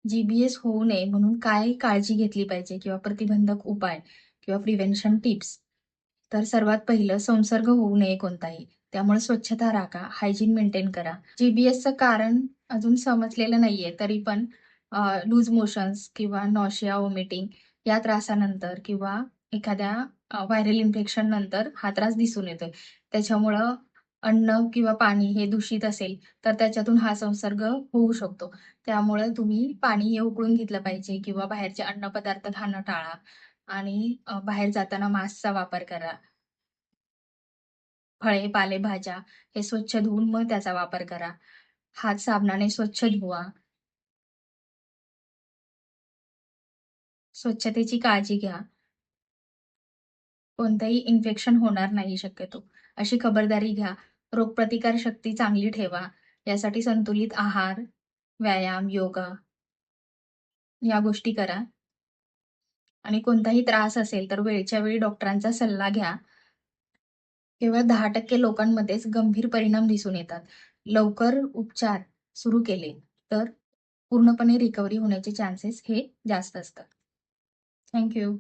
जी-बी-एस होऊ नये म्हणून काय काळजी घेतली पाहिजे किंवा प्रतिबंधक उपाय किंवा प्रिव्हेन्शन टिप्स? तर सर्वात पहिलं संसर्ग होऊ नये कोणताही. त्यामुळे स्वच्छता राखा, हायजीन मेंटेन करा. जी-बी-एसचं कारण अजून समजलेलं नाहीये, तरी पण लूज मोशन्स किंवा नॉशिया, व्हॉमिटिंग या त्रासानंतर किंवा एखाद्या व्हायरल इन्फेक्शन नंतर हा त्रास दिसून येतोय. त्याच्यामुळं अन्न किंवा पाणी हे दूषित असेल, तर त्याच्यातून हा संसर्ग होऊ शकतो. त्यामुळे तुम्ही पाणी हे उकळून घेतलं पाहिजे किंवा बाहेरचे अन्नपदार्थ खाणं टाळा आणि बाहेर जाताना मास्कचा वापर करा. फळे, पालेभाज्या हे स्वच्छ धुवून मग त्याचा वापर करा. हात साबणाने स्वच्छ धुवा. स्वच्छतेची काळजी घ्या. कोणतंही इन्फेक्शन होणार नाही शक्यतो, अशी खबरदारी घ्या. रोगप्रतिकार शक्ती चांगली ठेवा. यासाठी संतुलित आहार, व्यायाम, योगा या गोष्टी करा आणि कोणताही त्रास असेल तर वेळच्या वेळी डॉक्टरांचा सल्ला घ्या. केवळ 10% लोकांमध्येच गंभीर परिणाम दिसून येतात. लवकर उपचार सुरू केले तर पूर्णपणे रिकव्हरी होण्याचे चान्सेस हे जास्त असतात. Thank you.